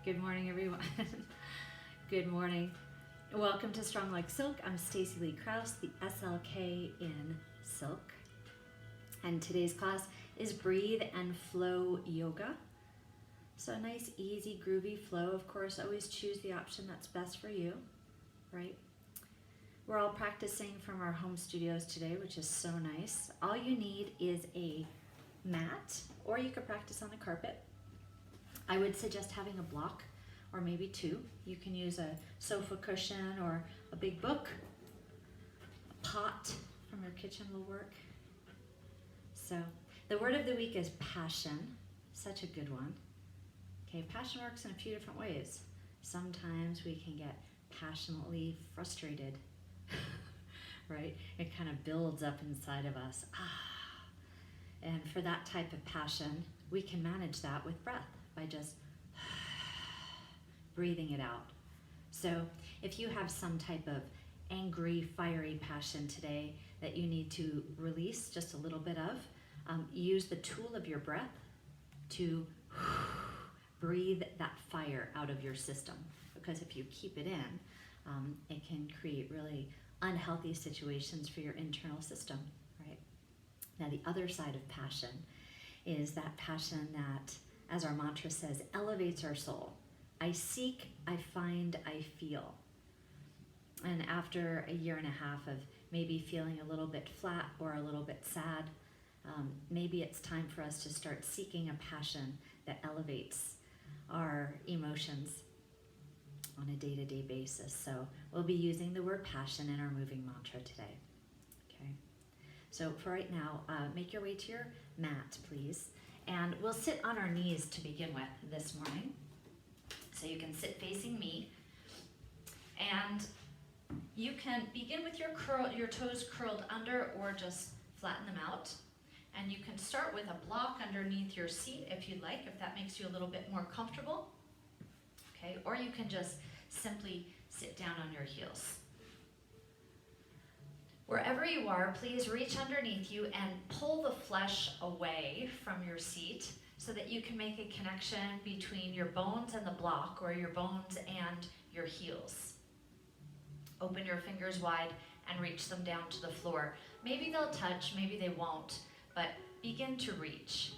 Good morning, everyone. Good morning. Welcome to Strong.Like.Silk. I'm Stacey Lei Krauss, the SLK in Silk. And today's class is Breathe and Flow Yoga. So a nice, easy, groovy flow. Of course, always choose the option that's best for you, right? We're all practicing from our home studios today, which is so nice. All you need is a mat, or you could practice on the carpet. I would suggest having a block or maybe two. You can use a sofa cushion or a big book. A pot from your kitchen will work. So the word of the week is passion. Such a good one. Okay, passion works in a few different ways. Sometimes we can get passionately frustrated, right? It kind of builds up inside of us. And for that type of passion, we can manage that with breath by just breathing it out. So if you have some type of angry, fiery passion today that you need to release just a little bit of, use the tool of your breath to breathe that fire out of your system. Because if you keep it in, it can create really unhealthy situations for your internal system, right? Now the other side of passion is that passion that, as our mantra says, elevates our soul. I seek, I find, I feel. And after a year and a half of maybe feeling a little bit flat or a little bit sad, maybe it's time for us to start seeking a passion that elevates our emotions on a day-to-day basis. So we'll be using the word passion in our moving mantra today. Okay. So for right now, make your way to your mat, please. And we'll sit on our knees to begin with this morning. So you can sit facing me. And you can begin with your toes curled under or just flatten them out. And you can start with a block underneath your seat if you'd like, if that makes you a little bit more comfortable. Okay, or you can just simply sit down on your heels. Wherever you are, please reach underneath you and pull the flesh away from your seat so that you can make a connection between your bones and the block, or your bones and your heels. Open your fingers wide and reach them down to the floor. Maybe they'll touch, maybe they won't, but begin to reach.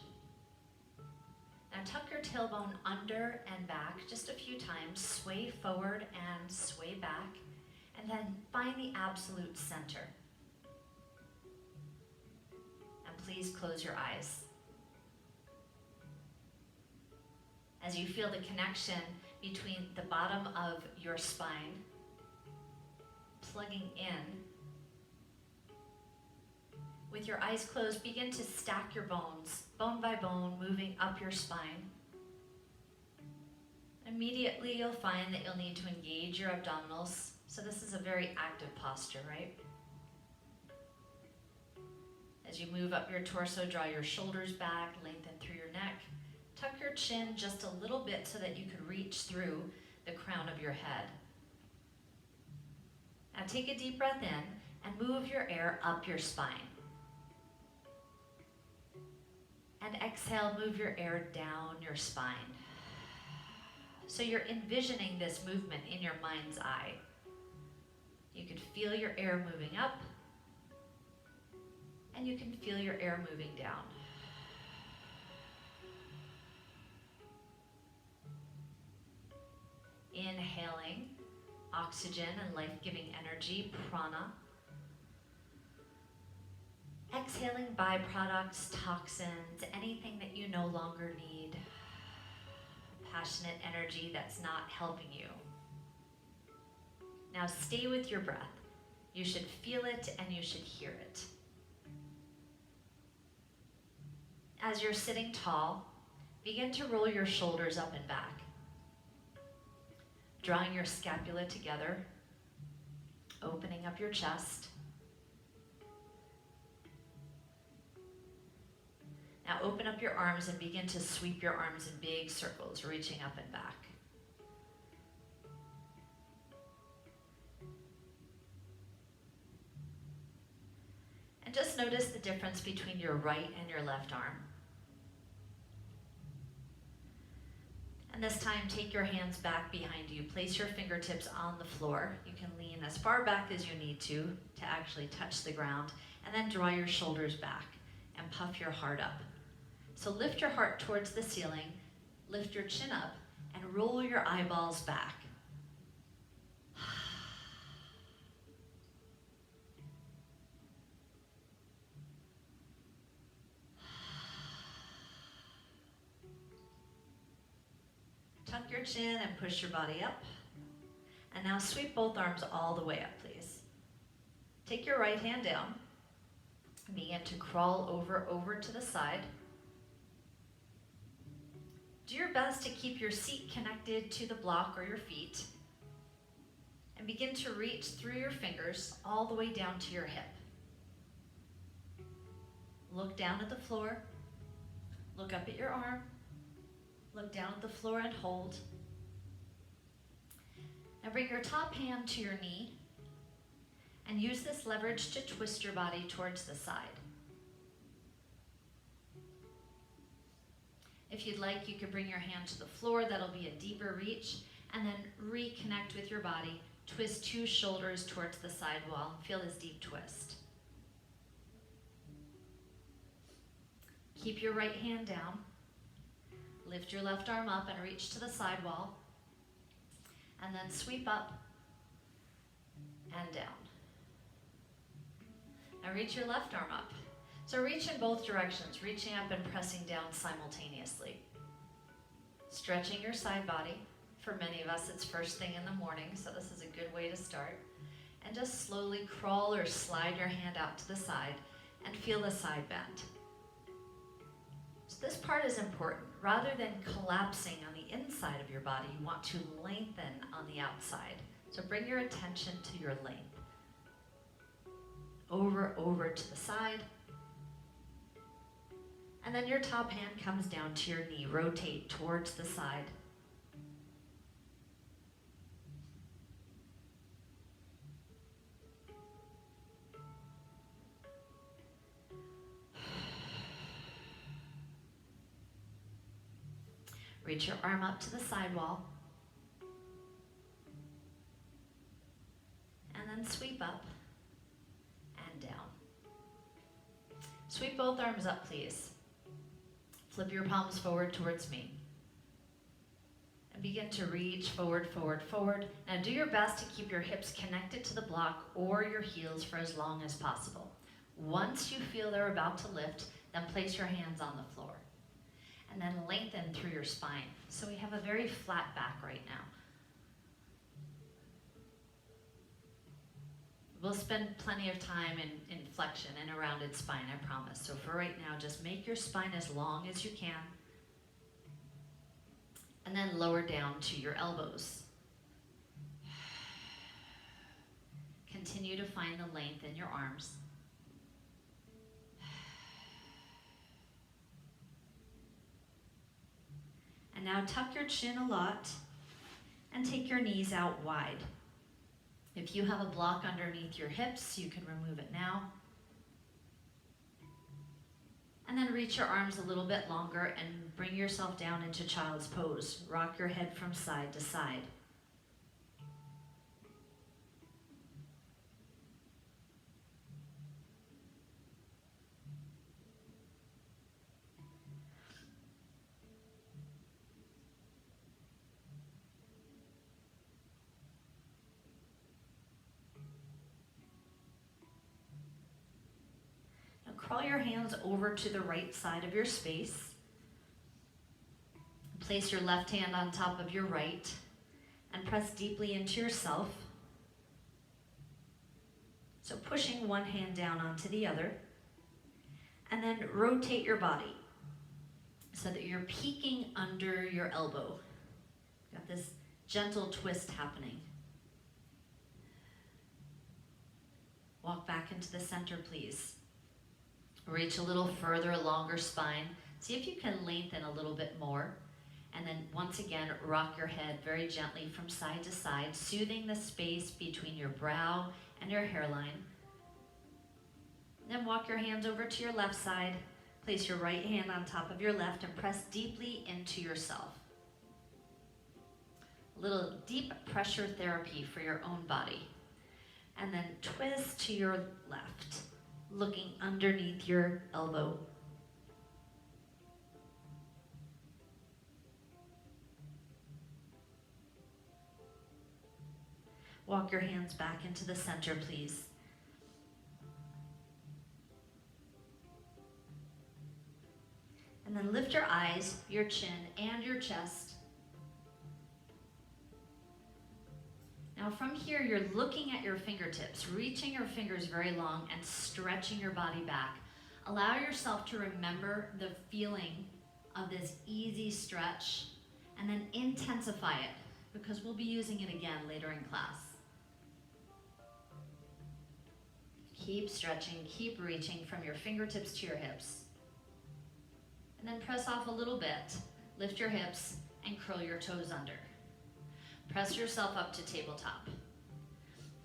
Now tuck your tailbone under and back just a few times, sway forward and sway back, and then find the absolute center. And please close your eyes. As you feel the connection between the bottom of your spine plugging in, with your eyes closed, begin to stack your bones, bone by bone, moving up your spine. Immediately you'll find that you'll need to engage your abdominals. So this is a very active posture, right? As you move up your torso, draw your shoulders back, lengthen through your neck. Tuck your chin just a little bit so that you can reach through the crown of your head. Now take a deep breath in and move your air up your spine. And exhale, move your air down your spine. So you're envisioning this movement in your mind's eye. You can feel your air moving up, and you can feel your air moving down. Inhaling oxygen and life-giving energy, prana. Exhaling byproducts, toxins, anything that you no longer need. Passionate energy that's not helping you. Now stay with your breath. You should feel it and you should hear it. As you're sitting tall, begin to roll your shoulders up and back. Drawing your scapula together, opening up your chest. Now open up your arms and begin to sweep your arms in big circles, reaching up and back. And just notice the difference between your right and your left arm. And this time, take your hands back behind you. Place your fingertips on the floor. You can lean as far back as you need to actually touch the ground. And then draw your shoulders back and puff your heart up. So lift your heart towards the ceiling, lift your chin up, and roll your eyeballs back. Tuck your chin and push your body up. And now sweep both arms all the way up, please. Take your right hand down. Begin to crawl over to the side. Do your best to keep your seat connected to the block or your feet. And begin to reach through your fingers all the way down to your hip. Look down at the floor. Look up at your arm. Look down at the floor and hold. Now bring your top hand to your knee and use this leverage to twist your body towards the side. If you'd like, you could bring your hand to the floor. That'll be a deeper reach. And then reconnect with your body. Twist 2 shoulders towards the side wall. Feel this deep twist. Keep your right hand down. Lift your left arm up and reach to the side wall. And then sweep up and down. Now reach your left arm up. So reach in both directions, reaching up and pressing down simultaneously. Stretching your side body. For many of us, it's first thing in the morning, so this is a good way to start. And just slowly crawl or slide your hand out to the side and feel the side bend. So this part is important. Rather than collapsing on the inside of your body, you want to lengthen on the outside. So bring your attention to your length. Over to the side. And then your top hand comes down to your knee. Rotate towards the side. Reach your arm up to the side wall. And then sweep up and down. Sweep both arms up, please. Flip your palms forward towards me. And begin to reach forward. Now do your best to keep your hips connected to the block or your heels for as long as possible. Once you feel they're about to lift, then place your hands on the floor. And then lengthen through your spine. So we have a very flat back right now. We'll spend plenty of time in flexion and a rounded spine, I promise. So for right now, just make your spine as long as you can. And then lower down to your elbows. Continue to find the length in your arms. And now tuck your chin a lot and take your knees out wide. If you have a block underneath your hips, you can remove it now. And then reach your arms a little bit longer and bring yourself down into child's pose. Rock your head from side to side. Crawl your hands over to the right side of your space. Place your left hand on top of your right and press deeply into yourself. So pushing one hand down onto the other. And then rotate your body so that you're peeking under your elbow. Got this gentle twist happening. Walk back into the center, please. Reach a little further along your spine. See if you can lengthen a little bit more. And then once again, rock your head very gently from side to side, soothing the space between your brow and your hairline. Then walk your hands over to your left side. Place your right hand on top of your left and press deeply into yourself. A little deep pressure therapy for your own body. And then twist to your left, looking underneath your elbow. Walk your hands back into the center, please. And then lift your eyes, your chin, and your chest. Now from here, you're looking at your fingertips, reaching your fingers very long and stretching your body back. Allow yourself to remember the feeling of this easy stretch and then intensify it, because we'll be using it again later in class. Keep stretching, keep reaching from your fingertips to your hips. And then press off a little bit, lift your hips, and curl your toes under. Press yourself up to tabletop.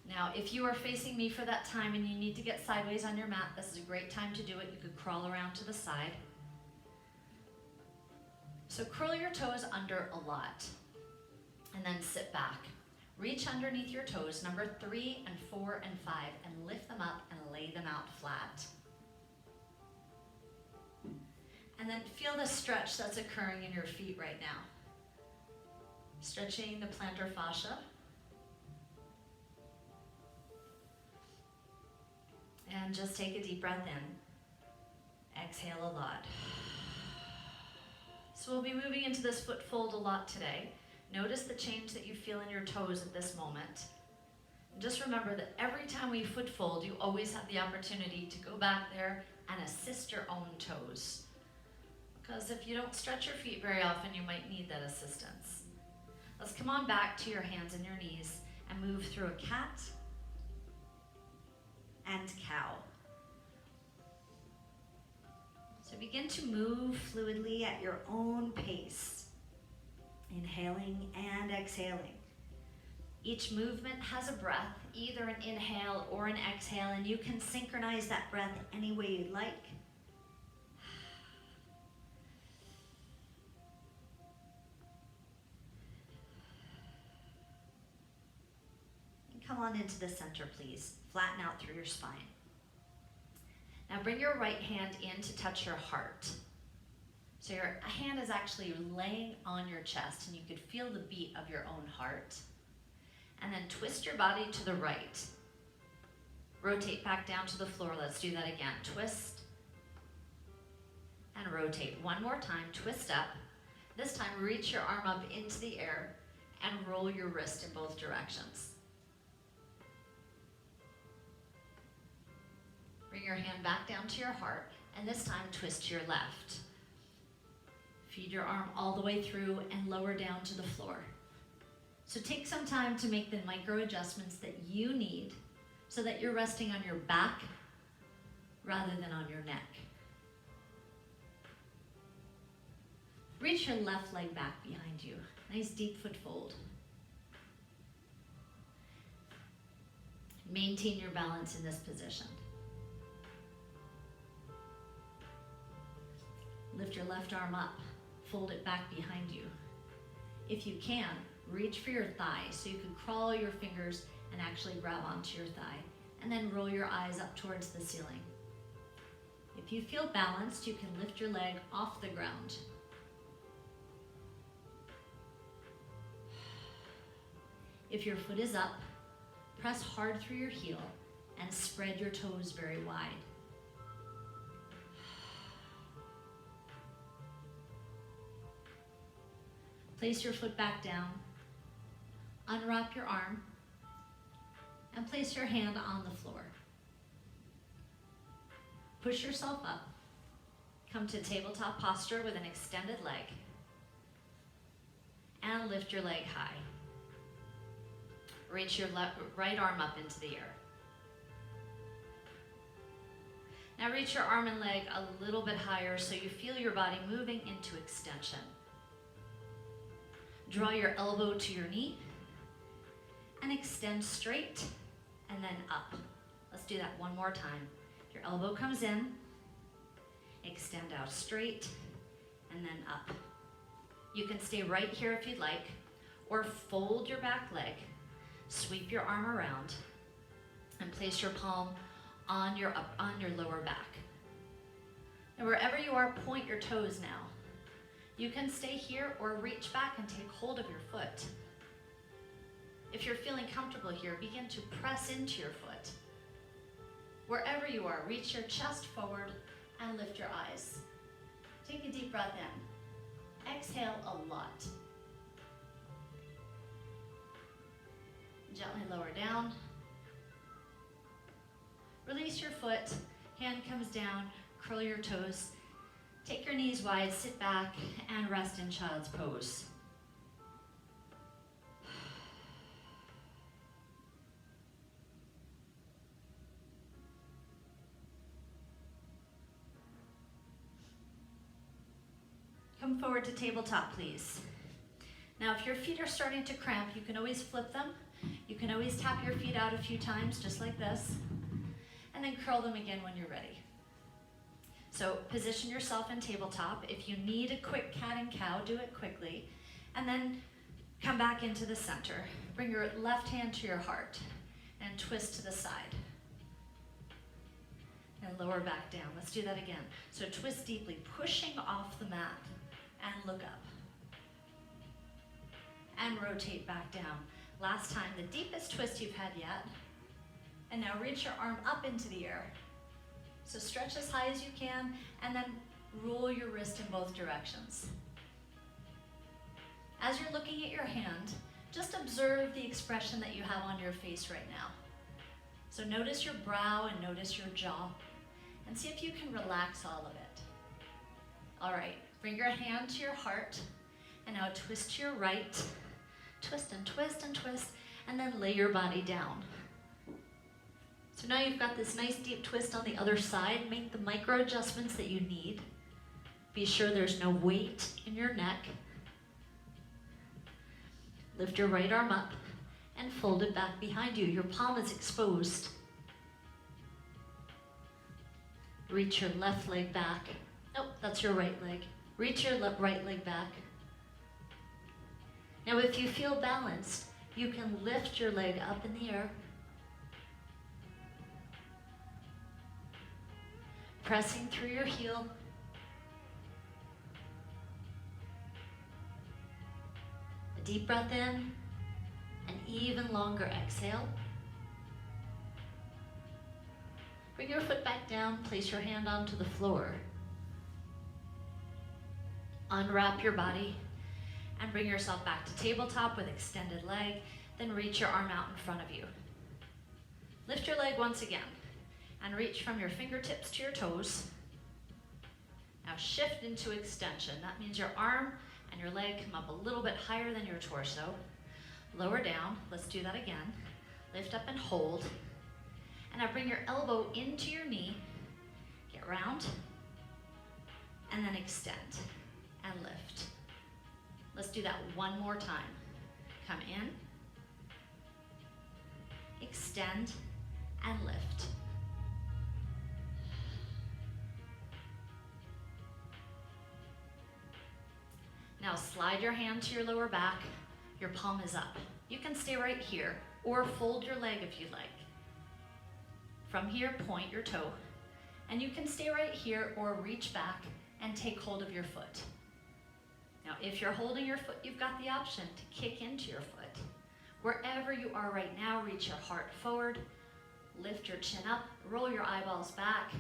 Now, if you are facing me for that time and you need to get sideways on your mat, this is a great time to do it. You could crawl around to the side. So curl your toes under a lot, and then sit back. Reach underneath your toes, number 3 and 4 and 5, and lift them up and lay them out flat. And then feel the stretch that's occurring in your feet right now. Stretching the plantar fascia. And just take a deep breath in. Exhale a lot. So we'll be moving into this foot fold a lot today. Notice the change that you feel in your toes at this moment. And just remember that every time we foot fold, you always have the opportunity to go back there and assist your own toes. Because if you don't stretch your feet very often, you might need that assistance. Let's come on back to your hands and your knees and move through a cat and cow. So begin to move fluidly at your own pace, inhaling and exhaling. Each movement has a breath, either an inhale or an exhale, and you can synchronize that breath any way you'd like. Come on into the center, please. Flatten out through your spine. Now bring your right hand in to touch your heart. So your hand is actually laying on your chest, and you could feel the beat of your own heart. And then twist your body to the right. Rotate back down to the floor. Let's do that again. Twist and rotate. One more time. Twist up. This time, reach your arm up into the air and roll your wrist in both directions. Bring your hand back down to your heart, and this time twist to your left. Feed your arm all the way through and lower down to the floor. So take some time to make the micro adjustments that you need so that you're resting on your back rather than on your neck. Reach your left leg back behind you. Nice deep foot fold. Maintain your balance in this position. Lift your left arm up, fold it back behind you. If you can, reach for your thigh so you can crawl your fingers and actually grab onto your thigh, and then roll your eyes up towards the ceiling. If you feel balanced, you can lift your leg off the ground. If your foot is up, press hard through your heel and spread your toes very wide. Place your foot back down, unwrap your arm, and place your hand on the floor. Push yourself up. Come to tabletop posture with an extended leg, and lift your leg high. Reach your right arm up into the air. Now reach your arm and leg a little bit higher so you feel your body moving into extension. Draw your elbow to your knee and extend straight and then up. Let's do that one more time. Your elbow comes in, extend out straight, and then up. You can stay right here if you'd like, Or fold your back leg, sweep your arm around, and place your palm on your lower back. And wherever you are, point your toes now. You can stay here or reach back and take hold of your foot. If you're feeling comfortable here, begin to press into your foot. Wherever you are, reach your chest forward and lift your eyes. Take a deep breath in. Exhale a lot. Gently lower down. Release your foot, hand comes down, curl your toes. Take your knees wide, sit back, and rest in child's pose. Come forward to tabletop, please. Now, if your feet are starting to cramp, you can always flip them. You can always tap your feet out a few times, just like this, and then curl them again when you're ready. So position yourself in tabletop. If you need a quick cat and cow, do it quickly, and then come back into the center. Bring your left hand to your heart and twist to the side. And lower back down. Let's do that again. So twist deeply, pushing off the mat, and look up. And rotate back down. Last time, the deepest twist you've had yet. And now reach your arm up into the air. So stretch as high as you can, and then roll your wrist in both directions. As you're looking at your hand, just observe the expression that you have on your face right now. So notice your brow and notice your jaw, and see if you can relax all of it. All right, bring your hand to your heart, and now twist to your right. Twist and twist and twist, and then lay your body down. So now you've got this nice deep twist on the other side. Make the micro adjustments that you need. Be sure there's no weight in your neck. Lift your right arm up and fold it back behind you. Your palm is exposed. Reach your left leg back. Nope, that's your right leg. Reach your right leg back. Now, if you feel balanced, you can lift your leg up in the air. Pressing through your heel. A deep breath in, an even longer exhale. Bring your foot back down, place your hand onto the floor. Unwrap your body and bring yourself back to tabletop with extended leg, then reach your arm out in front of you. Lift your leg once again and reach from your fingertips to your toes. Now shift into extension. That means your arm and your leg come up a little bit higher than your torso. Lower down. Let's do that again. Lift up and hold. And now bring your elbow into your knee. Get round. And then extend and lift. Let's do that one more time. Come in. Extend and lift. Now slide your hand to your lower back. Your palm is up. You can stay right here or fold your leg if you like. From here, point your toe. And you can stay right here or reach back and take hold of your foot. Now, if you're holding your foot, you've got the option to kick into your foot. Wherever you are right now, reach your heart forward, lift your chin up, roll your eyeballs back.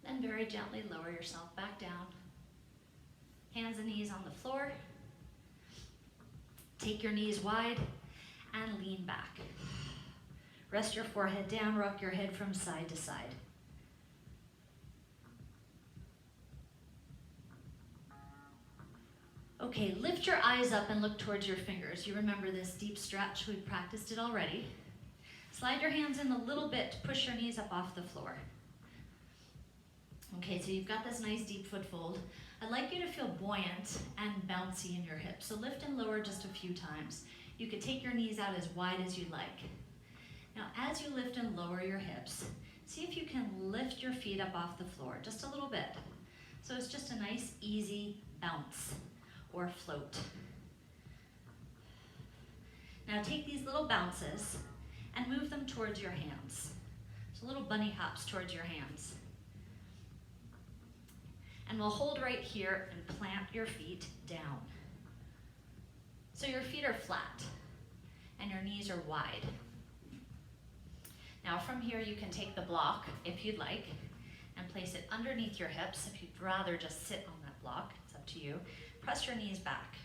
Then very gently lower yourself back down. Hands and knees on the floor. Take your knees wide and lean back. Rest your forehead down, rock your head from side to side. Okay, lift your eyes up and look towards your fingers. You remember this deep stretch, we've practiced it already. Slide your hands in a little bit to push your knees up off the floor. Okay, so you've got this nice deep foot fold. I'd like you to feel buoyant and bouncy in your hips. So lift and lower just a few times. You could take your knees out as wide as you'd like. Now, as you lift and lower your hips, See if you can lift your feet up off the floor just a little bit. So it's just a nice, easy bounce or float. Now take these little bounces and move them towards your hands. So little bunny hops towards your hands. And we'll hold right here and plant your feet down. So your feet are flat and your knees are wide. Now from here you can take the block, if you'd like, and place it underneath your hips. If you'd rather just sit on that block, it's up to you. Press your knees back.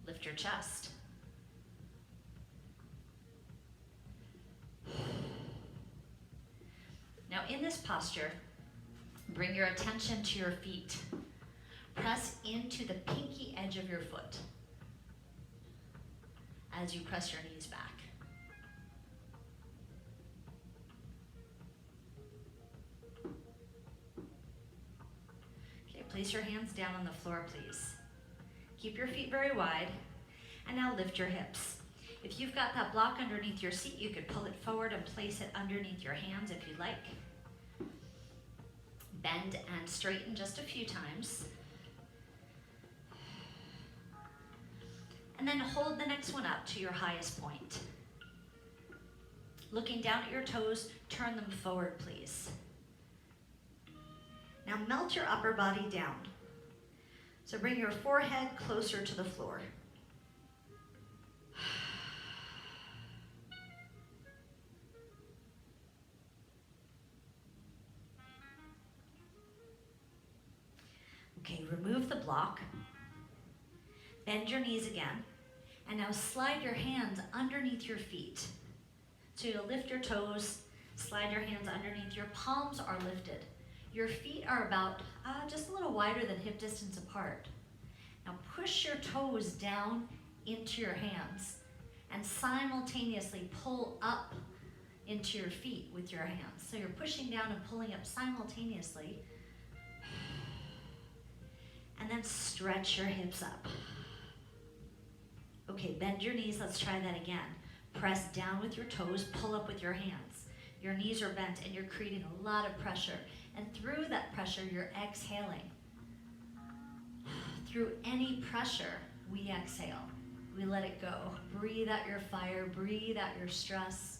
Lift your chest. Now in this posture, bring your attention to your feet. Press into the pinky edge of your foot as you press your knees back. Okay, place your hands down on the floor, please. Keep your feet very wide, and now lift your hips. If you've got that block underneath your seat, you could pull it forward and place it underneath your hands if you'd like. Bend and straighten just a few times. And then hold the next one up to your highest point. Looking down at your toes, turn them forward, please. Now melt your upper body down. So bring your forehead closer to the floor. Okay, remove the block. Bend your knees again. And now slide your hands underneath your feet. So you'll lift your toes, slide your hands underneath. Your palms are lifted. Your feet are about just a little wider than hip distance apart. Now push your toes down into your hands and simultaneously pull up into your feet with your hands. So you're pushing down and pulling up simultaneously. And then stretch your hips up. Okay, bend your knees. Let's try that again. Press down with your toes, pull up with your hands. Your knees are bent and you're creating a lot of pressure. And through that pressure, you're exhaling. Through any pressure, we exhale. We let it go. Breathe out your fire, breathe out your stress.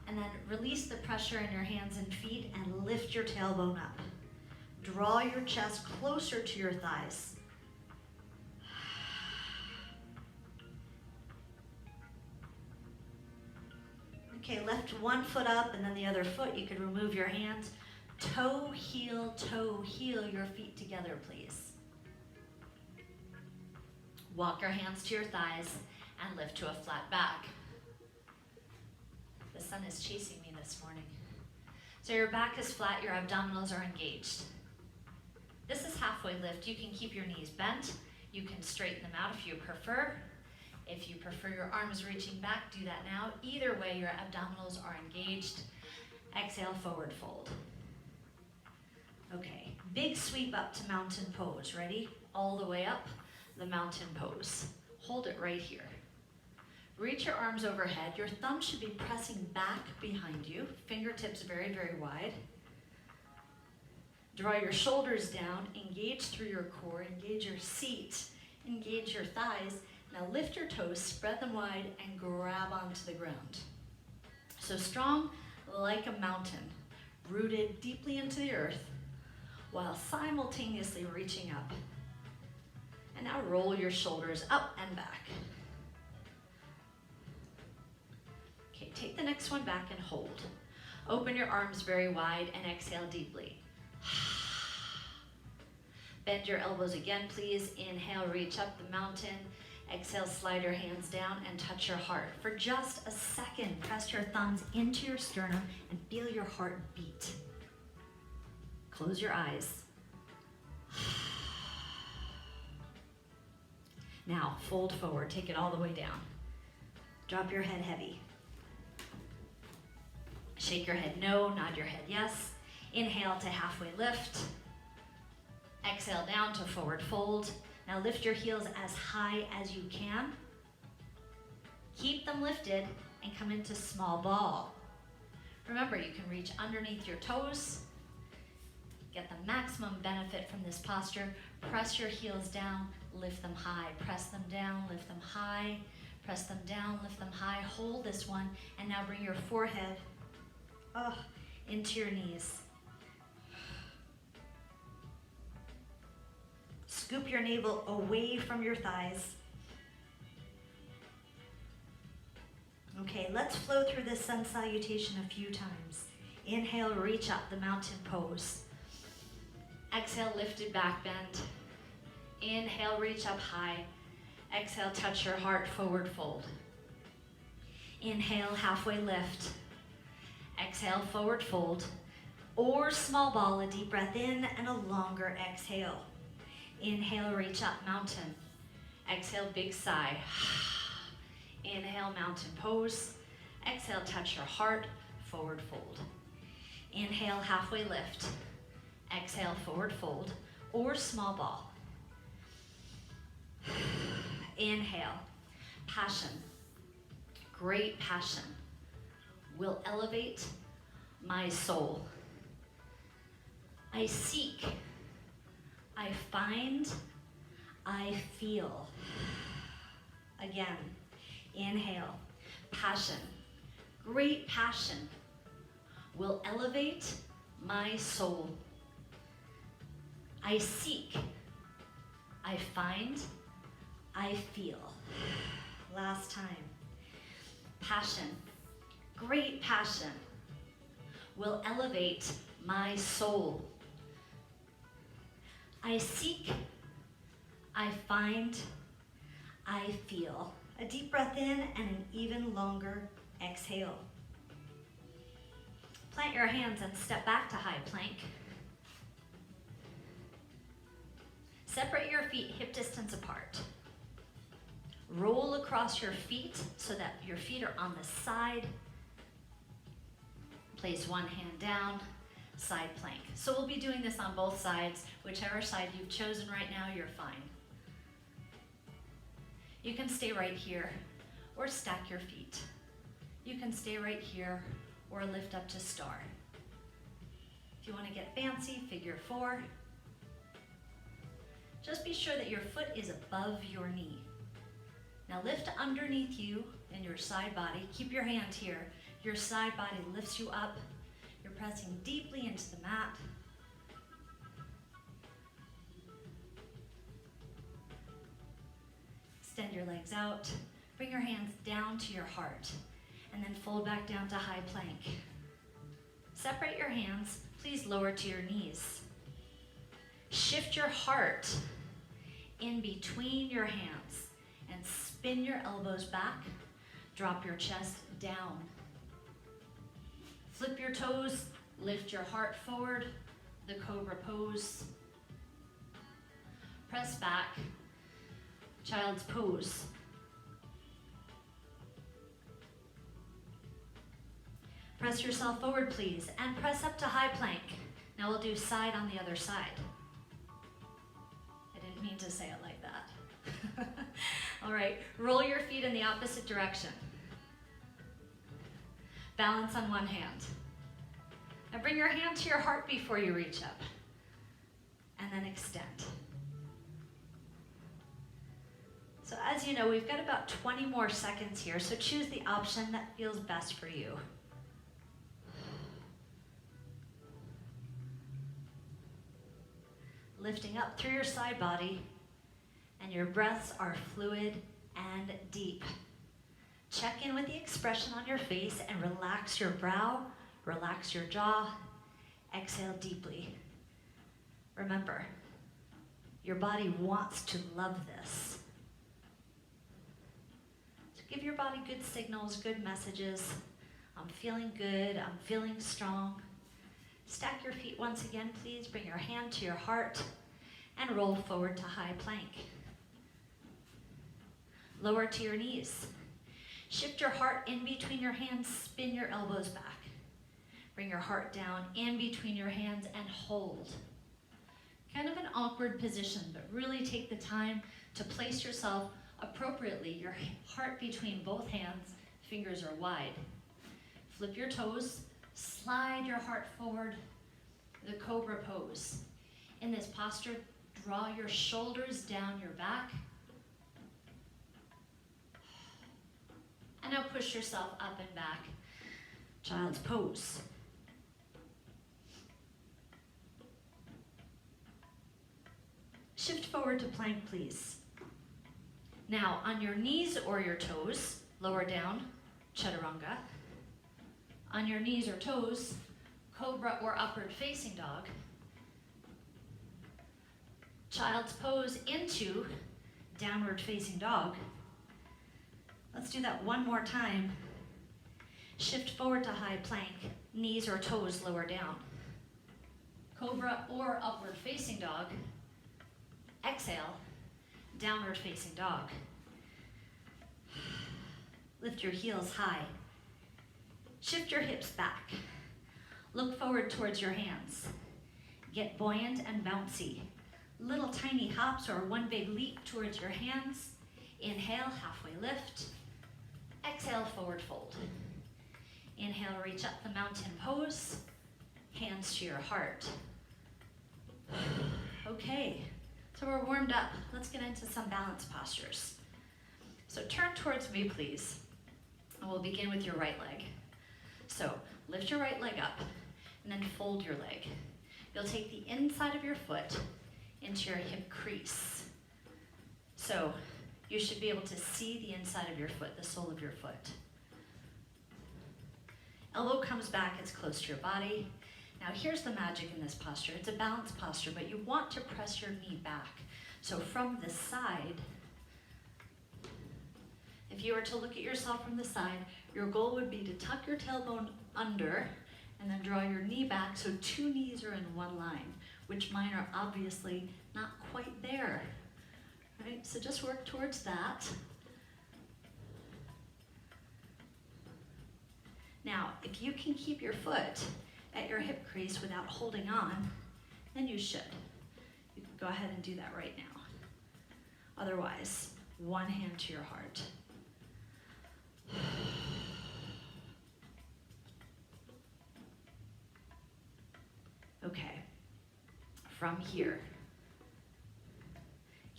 And then release the pressure in your hands and feet and lift your tailbone up. Draw your chest closer to your thighs. Okay, lift one foot up and then the other foot. You can remove your hands. Toe, heel, your feet together, please. Walk your hands to your thighs and lift to a flat back. The sun is chasing me this morning. So your back is flat, your abdominals are engaged. This is halfway lift. You can keep your knees bent. You can straighten them out if you prefer. If you prefer your arms reaching back, do that now. Either way, your abdominals are engaged. Exhale, forward fold. Okay, big sweep up to mountain pose. Ready? All the way up, the mountain pose. Hold it right here. Reach your arms overhead. Your thumb should be pressing back behind you. Fingertips very, very wide. Draw your shoulders down, engage through your core, engage your seat, engage your thighs. Now lift your toes, spread them wide, and grab onto the ground. So strong like a mountain, rooted deeply into the earth, while simultaneously reaching up. And now roll your shoulders up and back. Okay, take the next one back and hold. Open your arms very wide and exhale deeply. Bend your elbows again, please. Inhale, reach up the mountain. Exhale, slide your hands down and touch your heart. For just a second, press your thumbs into your sternum and feel your heart beat. Close your eyes. Now, fold forward. Take it all the way down. Drop your head heavy. Shake your head no, nod your head yes. Inhale to halfway lift. Exhale down to forward fold. Now lift your heels as high as you can. Keep them lifted and come into small ball. Remember, you can reach underneath your toes, get the maximum benefit from this posture. Press your heels down, lift them high. Press them down, lift them high. Press them down, lift them high. Hold this one, and now bring your forehead into your knees. Scoop your navel away from your thighs. Okay, let's flow through this sun salutation a few times. Inhale, reach up, the mountain pose. Exhale, lifted back bend. Inhale, reach up high. Exhale, touch your heart, forward fold. Inhale, halfway lift. Exhale, forward fold. Or small ball, a deep breath in and a longer exhale. Inhale, reach up, mountain. Exhale, big sigh. Inhale, mountain pose. Exhale, touch your heart, forward fold. Inhale, halfway lift. Exhale, forward fold or small ball. Inhale, passion. Great passion will elevate my soul. I seek, I find, I feel. Again, inhale, passion. Great passion will elevate my soul. I seek, I find, I feel. Last time. Passion, great passion will elevate my soul. I seek, I find, I feel. A deep breath in and an even longer exhale. Plant your hands and step back to high plank. Separate your feet hip distance apart. Roll across your feet so that your feet are on the side. Place one hand down, side plank. So we'll be doing this on both sides. Whichever side you've chosen right now, you're fine. You can stay right here or stack your feet. You can stay right here or lift up to star. If you want to get fancy, figure four. Just be sure that your foot is above your knee. Now lift underneath you in your side body. Keep your hand here. Your side body lifts you up. You're pressing deeply into the mat. Extend your legs out. Bring your hands down to your heart. And then fold back down to high plank. Separate your hands. Please lower to your knees. Shift your heart in between your hands and spin your elbows back. Drop your chest down. Flip your toes, lift your heart forward, the cobra pose. Press back, child's pose. Press yourself forward, please, and press up to high plank. Now we'll do side on the other side. I didn't mean to say it like that. All right, roll your feet in the opposite direction. Balance on one hand. Now bring your hand to your heart before you reach up. And then extend. So as you know, we've got about 20 more seconds here, so choose the option that feels best for you. Lifting up through your side body, and your breaths are fluid and deep. Check in with the expression on your face and relax your brow, relax your jaw, exhale deeply. Remember, your body wants to love this. So give your body good signals, good messages. I'm feeling good, I'm feeling strong. Stack your feet once again, please. Bring your hand to your heart and roll forward to high plank. Lower to your knees. Shift your heart in between your hands, spin your elbows back. Bring your heart down in between your hands and hold. Kind of an awkward position, but really take the time to place yourself appropriately, your heart between both hands, Fingers are wide. Flip your toes, slide your heart forward, the cobra pose. In this posture, draw your shoulders down your back. And now push yourself up and back. Child's pose. Shift forward to plank, please. Now, on your knees or your toes, lower down, chaturanga. On your knees or toes, cobra or upward facing dog. Child's pose into downward facing dog. Let's do that one more time. Shift forward to high plank, knees or toes lower down. Cobra or upward facing dog. Exhale, downward facing dog. Lift your heels high. Shift your hips back. Look forward towards your hands. Get buoyant and bouncy. Little tiny hops or one big leap towards your hands. Inhale, halfway lift. Exhale, forward fold. Inhale, reach up the mountain pose. Hands to your heart. Okay, so we're warmed up. Let's get into some balance postures. So turn towards me, please. And we'll begin with your right leg. So lift your right leg up and then fold your leg. You'll take the inside of your foot into your hip crease. So you should be able to see the inside of your foot, the sole of your foot. Elbow comes back as close to your body. Now here's the magic in this posture. It's a balance posture, but you want to press your knee back. So from the side, if you were to look at yourself from the side, your goal would be to tuck your tailbone under and then draw your knee back so two knees are in one line, which mine are obviously not quite there. Right? So just work towards that. Now, if you can keep your foot at your hip crease without holding on, then you should. You can go ahead and do that right now. Otherwise, one hand to your heart. Okay, from here,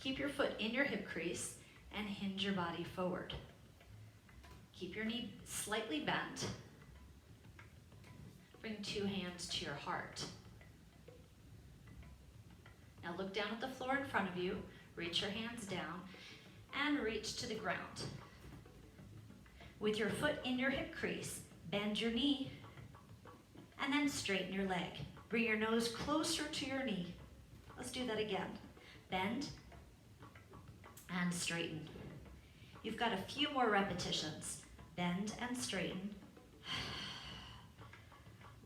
keep your foot in your hip crease and hinge your body forward. Keep your knee slightly bent. Bring two hands to your heart. Now look down at the floor in front of you, reach your hands down, and reach to the ground. With your foot in your hip crease, bend your knee, and then straighten your leg. Bring your nose closer to your knee. Let's do that again. Bend and straighten. You've got a few more repetitions. Bend and straighten.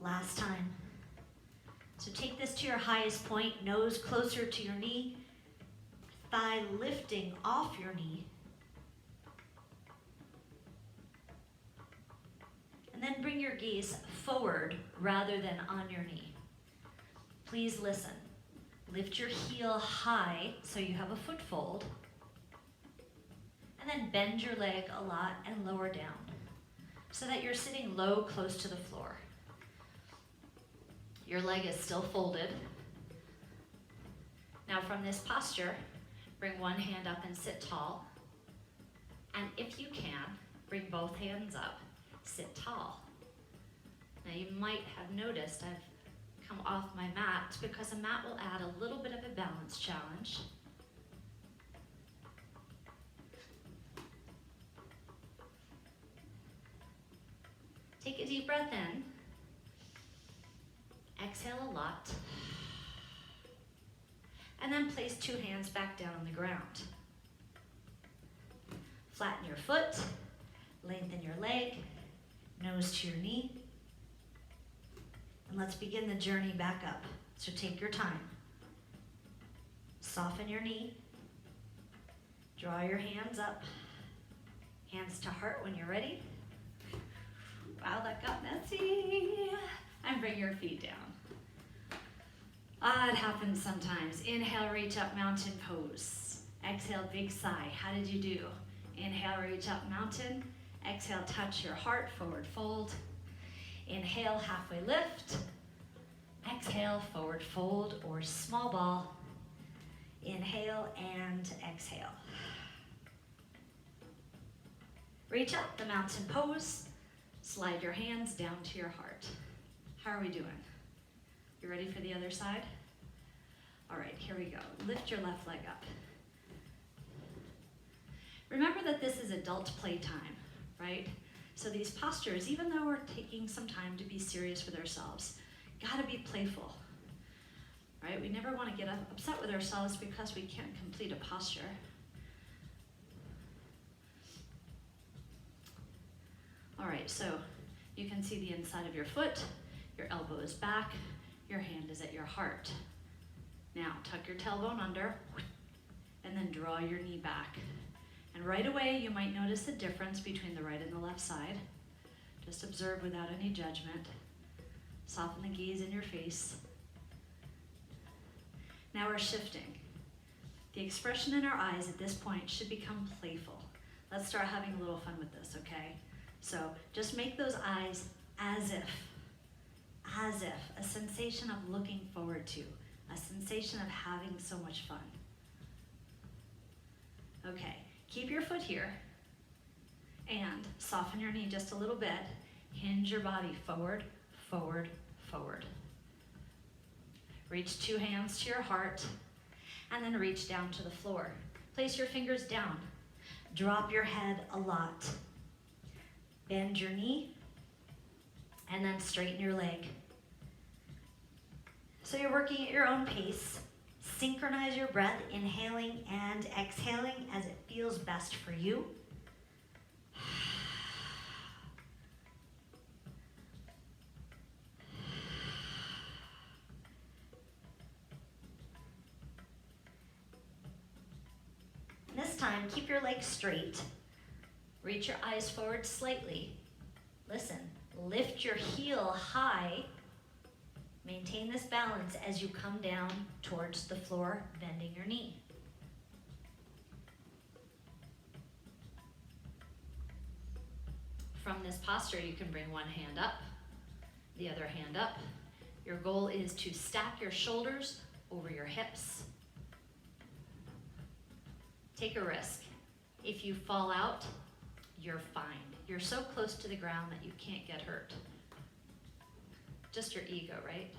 Last time. So take this to your highest point, nose closer to your knee, thigh lifting off your knee. And then bring your gaze forward rather than on your knee. Please listen. Lift your heel high so you have a foot fold. And then bend your leg a lot and lower down so that you're sitting low close to the floor. Your leg is still folded. Now from this posture, bring one hand up and sit tall. And if you can, bring both hands up, sit tall. Now you might have noticed I've come off my mat because a mat will add a little bit of a balance challenge. Take a deep breath in. Exhale a lot. And then place two hands back down on the ground. Flatten your foot, lengthen your leg, nose to your knee. And let's begin the journey back up. So take your time. Soften your knee. Draw your hands up. Hands to heart when you're ready. Wow, that got messy. And bring your feet down. It happens sometimes. Inhale, reach up, mountain pose. Exhale, big sigh. How did you do? Inhale, reach up, mountain. Exhale, touch your heart, forward fold. Inhale, halfway lift. Exhale, forward fold or small ball. Inhale and exhale. Reach up, the mountain pose. Slide your hands down to your heart. How are we doing? You ready for the other side? All right, here we go. Lift your left leg up. Remember that this is adult playtime, right? So these postures, even though we're taking some time to be serious with ourselves, gotta be playful, right? We never want to get upset with ourselves because we can't complete a posture. All right, so you can see the inside of your foot, your elbow is back, your hand is at your heart. Now, tuck your tailbone under, and then draw your knee back. And right away, you might notice a difference between the right and the left side. Just observe without any judgment. Soften the gaze in your face. Now we're shifting. The expression in our eyes at this point should become playful. Let's start having a little fun with this, okay? So just make those eyes as if, a sensation of looking forward to, a sensation of having so much fun. Okay, keep your foot here and soften your knee just a little bit. Hinge your body forward, forward, forward. Reach two hands to your heart and then reach down to the floor. Place your fingers down. Drop your head a lot. Bend your knee and then straighten your leg. So you're working at your own pace. Synchronize your breath, inhaling and exhaling as it feels best for you. This time, keep your legs straight. Reach your eyes forward slightly. Listen, lift your heel high. Maintain this balance as you come down towards the floor, bending your knee. From this posture, you can bring one hand up, the other hand up. Your goal is to stack your shoulders over your hips. Take a risk. If you fall out, you're fine. You're so close to the ground that you can't get hurt. Just your ego, right?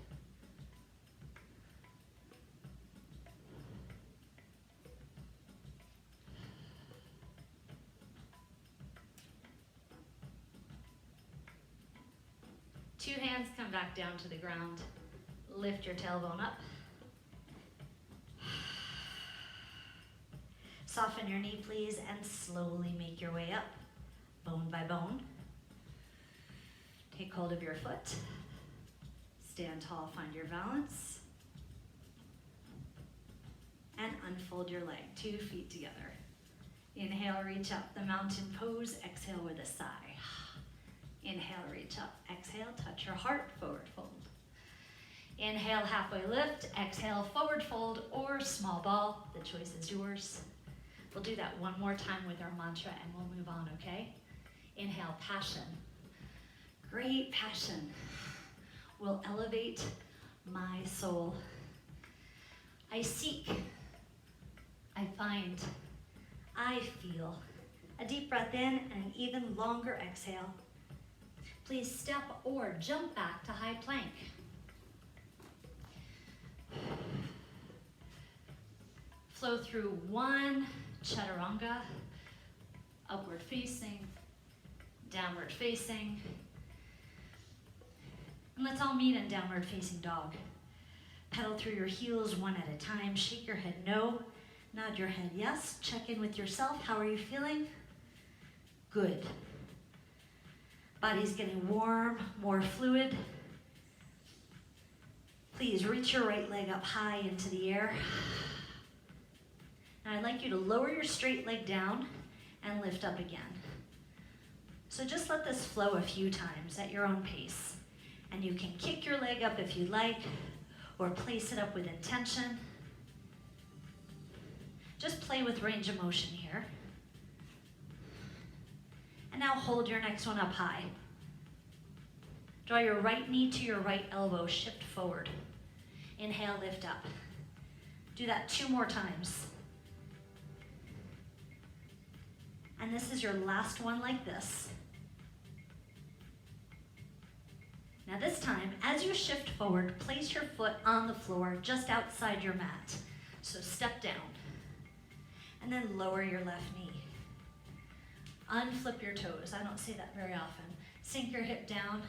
Two hands come back down to the ground. Lift your tailbone up. Soften your knee, please, and slowly make your way up, bone by bone. Take hold of your foot. Stand tall, find your balance. And unfold your leg, 2 feet together. Inhale, reach up, the mountain pose. Exhale with a sigh. Inhale, reach up. Exhale, touch your heart, forward fold. Inhale, halfway lift. Exhale, forward fold or small ball. The choice is yours. We'll do that one more time with our mantra and we'll move on, okay? Inhale, passion. Great passion will elevate my soul. I seek, I find, I feel. A deep breath in and an even longer exhale. Please step or jump back to high plank. Flow through one chaturanga, upward facing, downward facing. And let's all meet in downward facing dog. Pedal through your heels one at a time. Shake your head no, nod your head yes. Check in with yourself. How are you feeling? Good. Body's getting warm, more fluid. Please reach your right leg up high into the air. Now I'd like you to lower your straight leg down and lift up again. So just let this flow a few times at your own pace. And you can kick your leg up if you like, or place it up with intention. Just play with range of motion here. And now hold your next one up high. Draw your right knee to your right elbow, shift forward. Inhale, lift up. Do that 2 more times. And this is your last one like this. Now this time, as you shift forward, place your foot on the floor just outside your mat. So step down. And then lower your left knee. Unflip your toes. I don't say that very often. Sink your hip down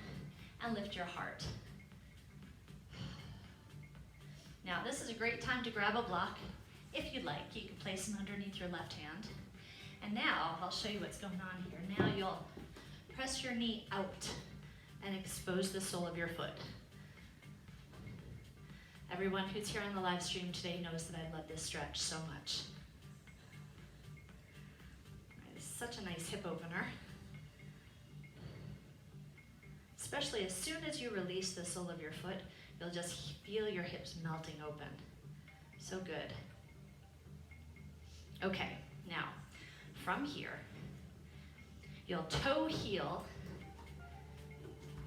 and lift your heart. Now this is a great time to grab a block. If you'd like, you can place them underneath your left hand. And now I'll show you what's going on here. Now you'll press your knee out and expose the sole of your foot. Everyone who's here on the live stream today knows that I love this stretch so much. It's such a nice hip opener. Especially as soon as you release the sole of your foot, you'll just feel your hips melting open. So good. Okay, now from here, you'll toe heel,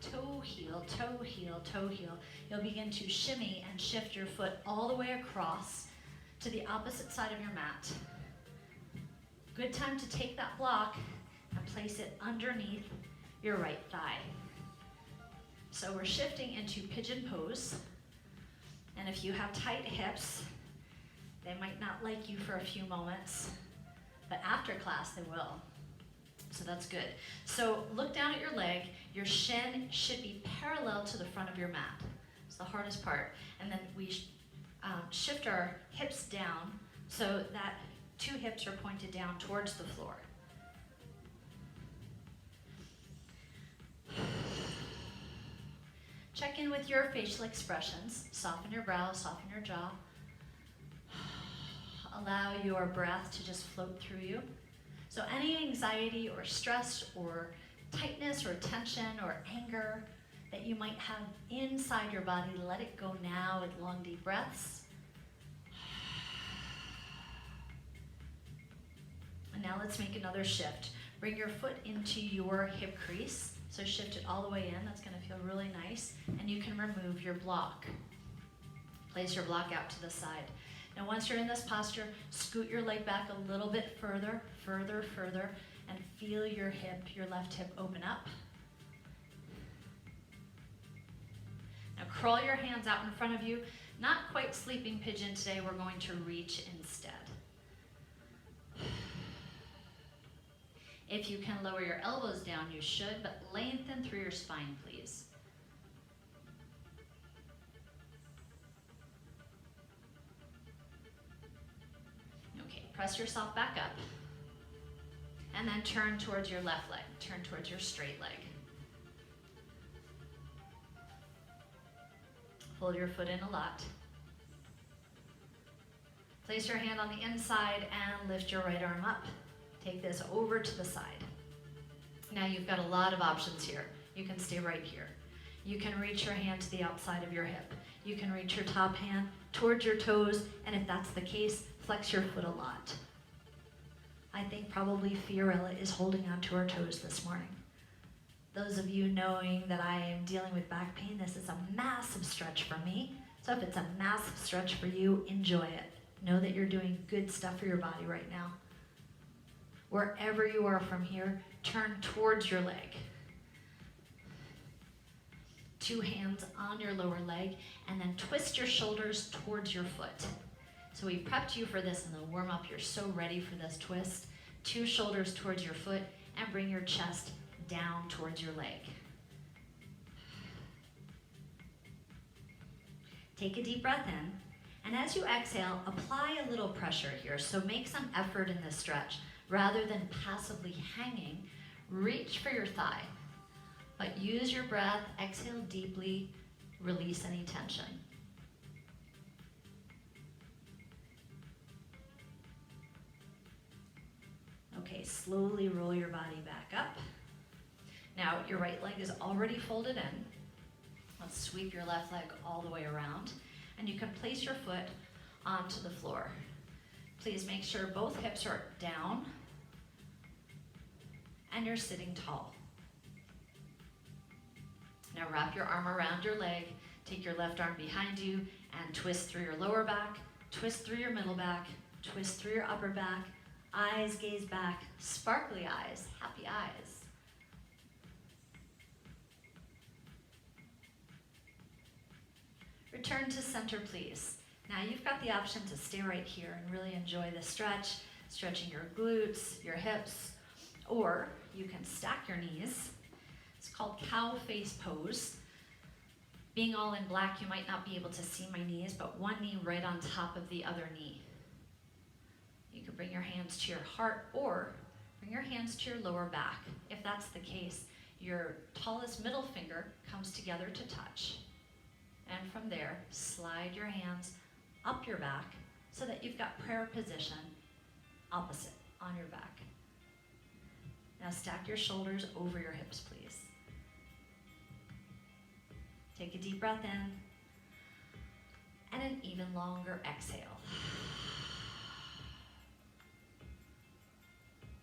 toe heel, toe heel, toe heel. You'll begin to shimmy and shift your foot all the way across to the opposite side of your mat. Good time to take that block and place it underneath your right thigh. So we're shifting into pigeon pose. And if you have tight hips, they might not like you for a few moments, but after class they will. So that's good. So look down at your leg. Your shin should be parallel to the front of your mat. It's the hardest part. And then we shift our hips down so that 2 hips are pointed down towards the floor. Check in with your facial expressions. Soften your brow, soften your jaw. Allow your breath to just float through you. So any anxiety or stress or tightness or tension or anger that you might have inside your body, let it go now with long, deep breaths. And now let's make another shift. Bring your foot into your hip crease. So shift it all the way in. That's going to feel really nice. And you can remove your block. Place your block out to the side. Now once you're in this posture, scoot your leg back a little bit further, further, further, and feel your hip, your left hip open up. Now crawl your hands out in front of you. Not quite sleeping pigeon today. We're going to reach instead. If you can lower your elbows down, you should, but lengthen through your spine, please. Okay, press yourself back up. And then turn towards your left leg. Turn towards your straight leg. Hold your foot in a lot. Place your hand on the inside and lift your right arm up. Take this over to the side. Now you've got a lot of options here. You can stay right here. You can reach your hand to the outside of your hip. You can reach your top hand towards your toes, and if that's the case, flex your foot a lot. I think probably Fiorella is holding on to her toes this morning. Those of you knowing that I am dealing with back pain, this is a massive stretch for me. So if it's a massive stretch for you, enjoy it. Know that you're doing good stuff for your body right now. Wherever you are from here, turn towards your leg. 2 hands on your lower leg, and then twist your shoulders towards your foot. So we prepped you for this in the warm-up. You're so ready for this twist. 2 shoulders towards your foot, and bring your chest down towards your leg. Take a deep breath in, and as you exhale, apply a little pressure here. So make some effort in this stretch. Rather than passively hanging, reach for your thigh. But use your breath, exhale deeply, release any tension. Okay, slowly roll your body back up. Now your right leg is already folded in. Let's sweep your left leg all the way around. And you can place your foot onto the floor. Please make sure both hips are down. and you're sitting tall. Now wrap your arm around your leg, take your left arm behind you and twist through your lower back, twist through your middle back, twist through your upper back, eyes gaze back, sparkly eyes, happy eyes. Return to center, please. Now you've got the option to stay right here and really enjoy the stretch, stretching your glutes, your hips, or you can stack your knees. It's called cow face pose. Being all in black, you might not be able to see my knees, but one knee right on top of the other knee. You could bring your hands to your heart or bring your hands to your lower back. If that's the case, your tallest middle finger comes together to touch. And from there, slide your hands up your back so that you've got prayer position opposite on your back. Now stack your shoulders over your hips, please. Take a deep breath in and an even longer exhale.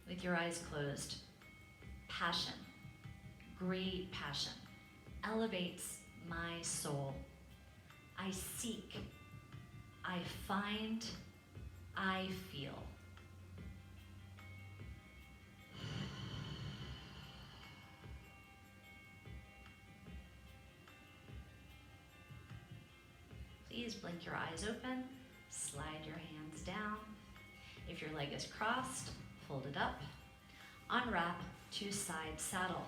With your eyes closed, passion, great passion, elevates my soul. I seek, I find, I feel. Please blink your eyes open, slide your hands down. If your leg is crossed, fold it up. Unwrap to side saddle.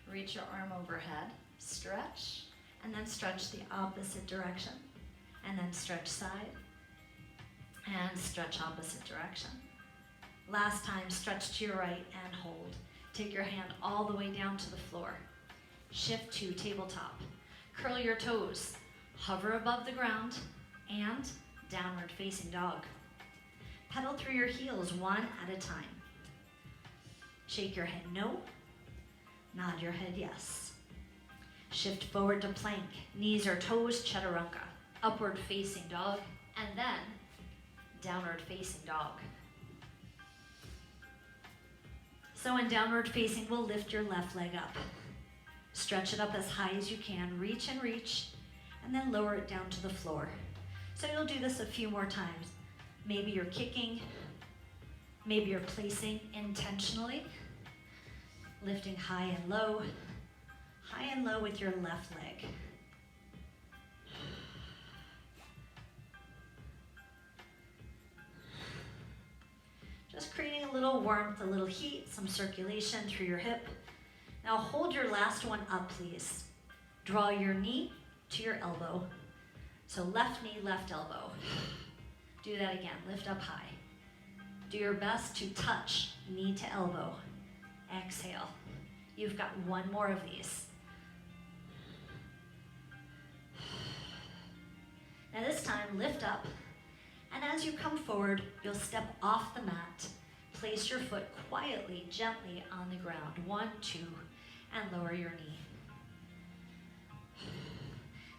Reach your arm overhead, stretch, and then stretch the opposite direction. And then stretch side, and stretch opposite direction. Last time, stretch to your right and hold. Take your hand all the way down to the floor. Shift to tabletop. Curl your toes. Hover above the ground and downward facing dog. Pedal through your heels one at a time. Shake your head no, nod your head yes. Shift forward to plank, knees or toes, chaturanga. Upward facing dog, and then downward facing dog. So in downward facing, we'll lift your left leg up. Stretch it up as high as you can, reach and reach, and then lower it down to the floor. So you'll do this a few more times. Maybe you're kicking, maybe you're placing intentionally, lifting high and low with your left leg. Just creating a little warmth, a little heat, some circulation through your hip. Now hold your last one up, please. Draw your knee to your elbow. So left knee, left elbow. Do that again, lift up high. Do your best to touch knee to elbow. Exhale. You've got one more of these. Now this time, lift up, and as you come forward, you'll step off the mat. Place your foot quietly, gently on the ground. 1, 2, and lower your knee.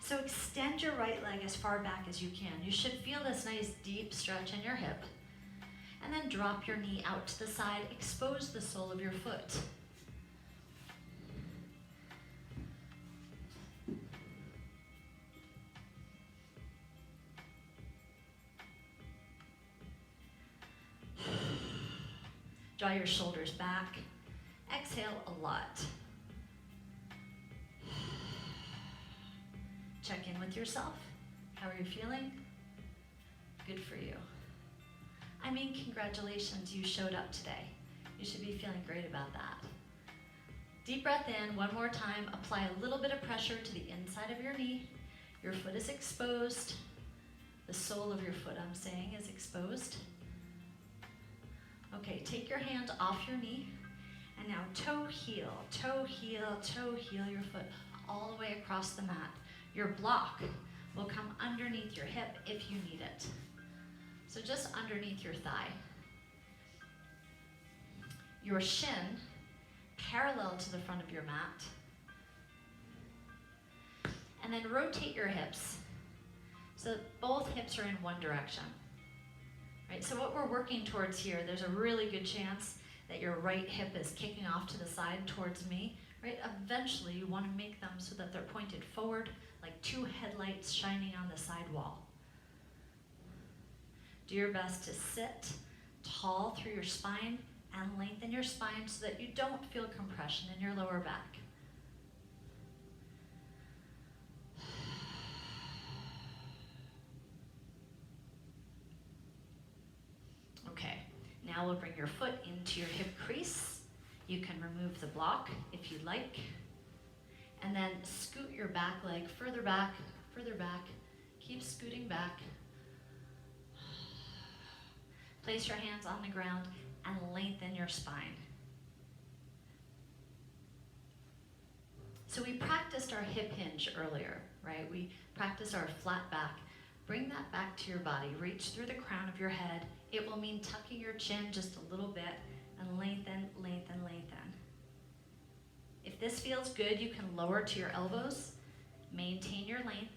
So extend your right leg as far back as you can. You should feel this nice deep stretch in your hip. And then drop your knee out to the side. Expose the sole of your foot. Draw your shoulders back. Exhale a lot. Check in with yourself. How are you feeling? Good for you. I mean, congratulations, you showed up today. You should be feeling great about that. Deep breath in, one more time. Apply a little bit of pressure to the inside of your knee. Your foot is exposed. The sole of your foot, I'm saying, is exposed. Okay, take your hand off your knee, and now toe, heel, toe, heel, toe, heel your foot all the way across the mat. Your block will come underneath your hip if you need it. So just underneath your thigh. Your shin parallel to the front of your mat. And then rotate your hips so that both hips are in one direction. Right, so what we're working towards here, there's a really good chance that your right hip is kicking off to the side towards me, right? Eventually you want to make them so that they're pointed forward like two headlights shining on the side wall. Do your best to sit tall through your spine and lengthen your spine so that you don't feel compression in your lower back. Okay, now we'll bring your foot into your hip crease. You can remove the block if you'd like. And then scoot your back leg further back, further back. Keep scooting back. Place your hands on the ground and lengthen your spine. So we practiced our hip hinge earlier, right? We practiced our flat back. Bring that back to your body. Reach through the crown of your head. It will mean tucking your chin just a little bit and lengthen, lengthen, lengthen. If this feels good, you can lower to your elbows. Maintain your length.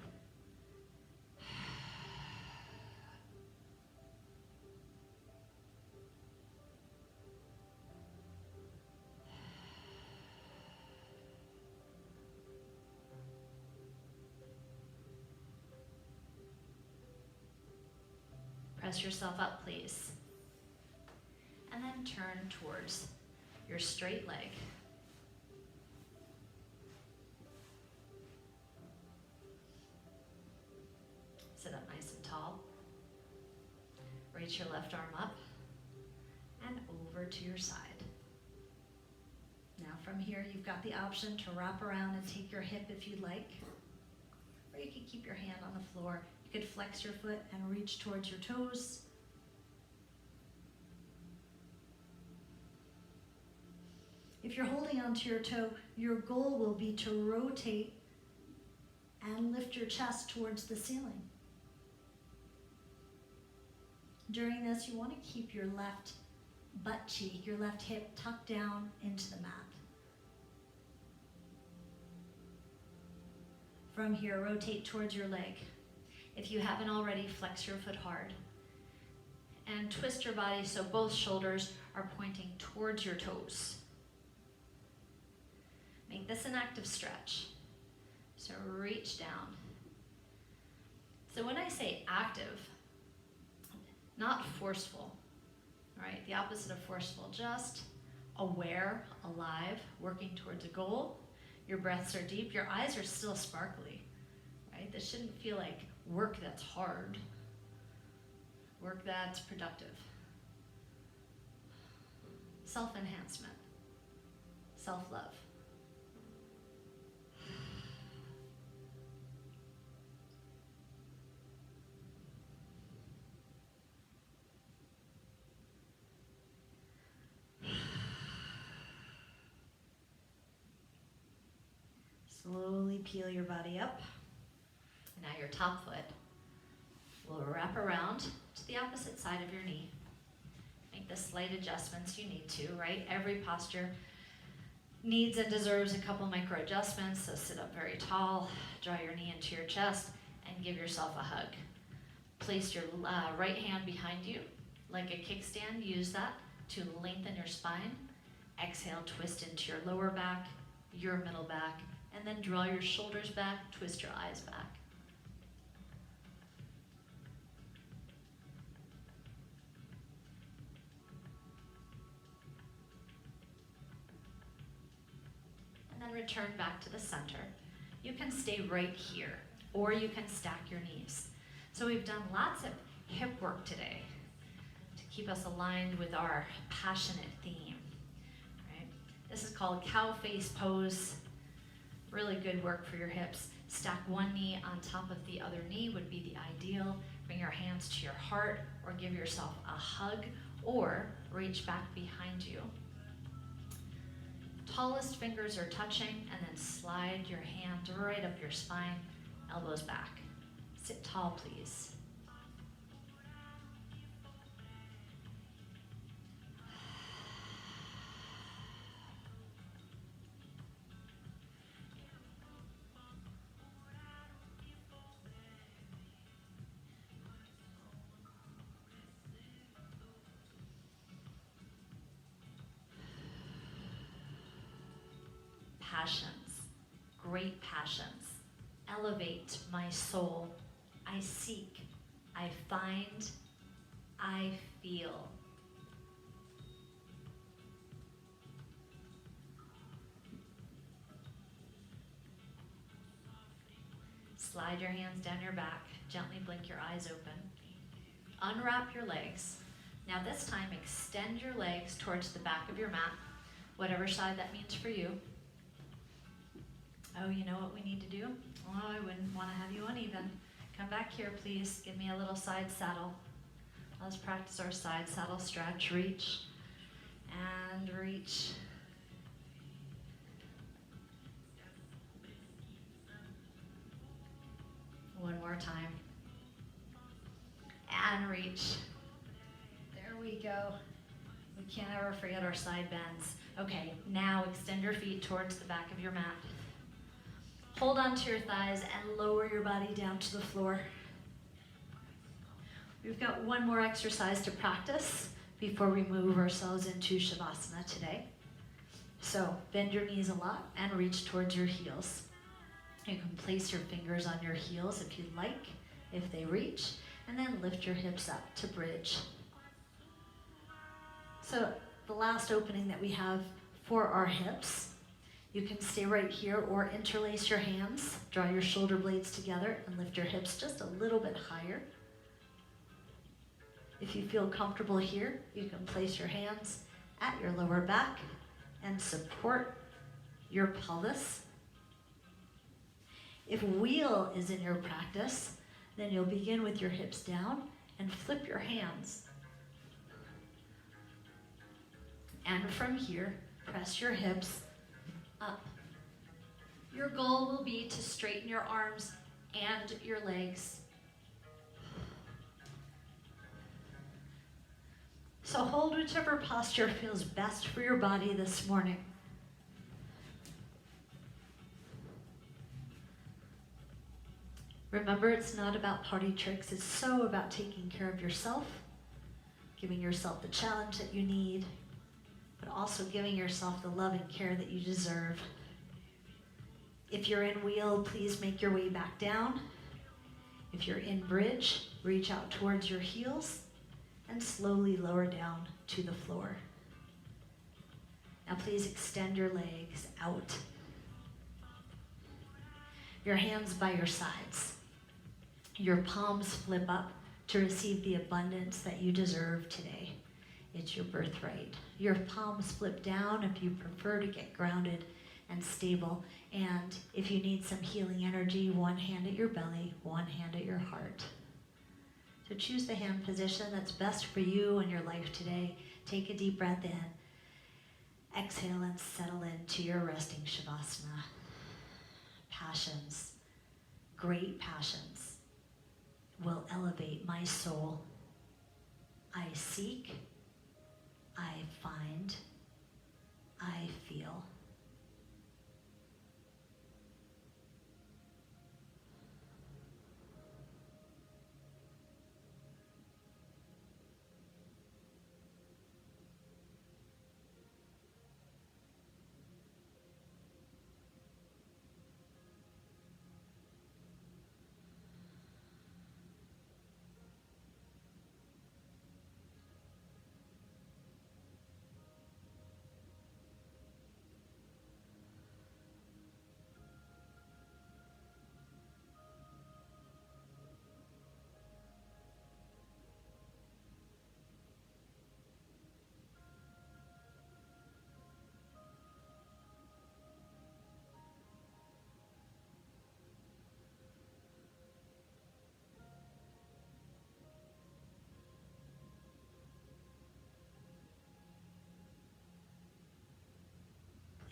Press yourself up, please. And then turn towards your straight leg. Sit up nice and tall. Reach your left arm up and over to your side. Now from here, you've got the option to wrap around and take your hip if you'd like, or you can keep your hand on the floor. You could flex your foot and reach towards your toes. If you're holding onto your toe, your goal will be to rotate and lift your chest towards the ceiling. During this, you want to keep your left butt cheek, your left hip tucked down into the mat. From here, rotate towards your leg. If you haven't already, flex your foot hard. And twist your body so both shoulders are pointing towards your toes. Make this an active stretch. So reach down. So when I say active, not forceful, right? The opposite of forceful, just aware, alive, working towards a goal. Your breaths are deep, your eyes are still sparkly, right? This shouldn't feel like work that's hard, work that's productive. Self-enhancement, self-love. Slowly peel your body up. Now your top foot will wrap around to the opposite side of your knee. Make the slight adjustments you need to, right? Every posture needs and deserves a couple micro adjustments, so sit up very tall, draw your knee into your chest, and give yourself a hug. Place your right hand behind you like a kickstand. Use that to lengthen your spine. Exhale, twist into your lower back, your middle back, and then draw your shoulders back, twist your eyes back. And then return back to the center. You can stay right here, or you can stack your knees. So we've done lots of hip work today to keep us aligned with our passionate theme, right? This is called cow face pose. Really good work for your hips. Stack one knee on top of the other knee would be the ideal. Bring your hands to your heart or give yourself a hug or reach back behind you. Tallest fingers are touching and then slide your hand right up your spine, elbows back. Sit tall, please. passions, great passions. Elevate my soul. I seek, I find, I feel. Slide your hands down your back. Gently blink your eyes open. Unwrap your legs. Now this time, extend your legs towards the back of your mat, whatever side that means for you. Oh, you know what we need to do? Oh, I wouldn't want to have you uneven. Come back here, please. Give me a little side saddle. Let's practice our side saddle stretch. Reach and reach. One more time. And reach. There we go. We can't ever forget our side bends. Okay, now extend your feet towards the back of your mat. Hold onto your thighs and lower your body down to the floor. We've got one more exercise to practice before we move ourselves into Shavasana today. So bend your knees a lot and reach towards your heels. You can place your fingers on your heels if you'd like, if they reach, and then lift your hips up to bridge. So the last opening that we have for our hips, you can stay right here or interlace your hands, draw your shoulder blades together and lift your hips just a little bit higher. If you feel comfortable here, you can place your hands at your lower back and support your pelvis. If wheel is in your practice, then you'll begin with your hips down and flip your hands. And from here, press your hips up. Your goal will be to straighten your arms and your legs. So hold whichever posture feels best for your body this morning. Remember, it's not about party tricks. It's so about taking care of yourself, giving yourself the challenge that you need, but also giving yourself the love and care that you deserve. If you're in wheel, please make your way back down. If you're in bridge, reach out towards your heels and slowly lower down to the floor. Now please extend your legs out. Your hands by your sides. Your palms flip up to receive the abundance that you deserve today. It's your birthright. Your palms flip down if you prefer to get grounded and stable. And if you need some healing energy, one hand at your belly, one hand at your heart. So choose the hand position that's best for you and your life today. Take a deep breath in. Exhale and settle into your resting Shavasana. Passions, great passions, will elevate my soul. I seek, I find, I feel.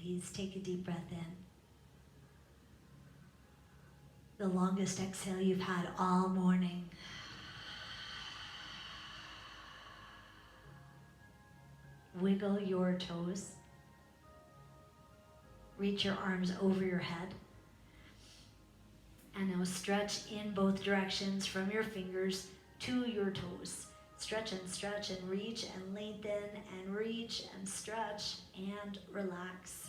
Please take a deep breath in. The longest exhale you've had all morning. Wiggle your toes. Reach your arms over your head. And now stretch in both directions from your fingers to your toes. Stretch and reach and lengthen and reach and stretch and relax.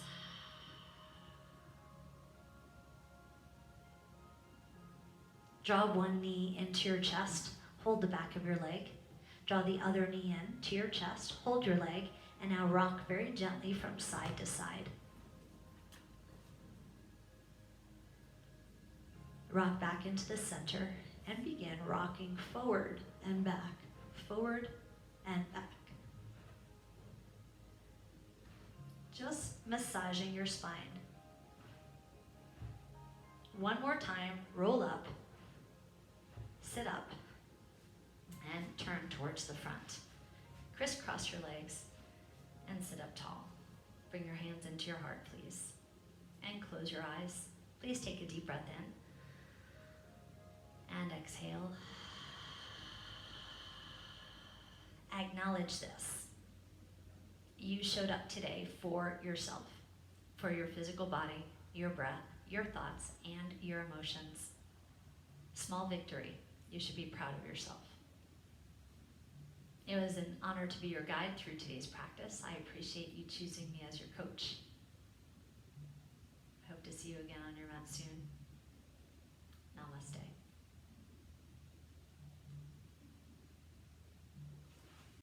Draw one knee into your chest, hold the back of your leg. Draw the other knee in to your chest, hold your leg, and now rock very gently from side to side. Rock back into the center and begin rocking forward and back, forward and back. Just massaging your spine. One more time, roll up, sit up, and turn towards the front. Crisscross your legs and sit up tall. Bring your hands into your heart, please. And close your eyes. Please take a deep breath in. And exhale. Acknowledge this. You showed up today for yourself, for your physical body, your breath, your thoughts, and your emotions. Small victory. You should be proud of yourself. It was an honor to be your guide through today's practice. I appreciate you choosing me as your coach. I hope to see you again on your mat soon.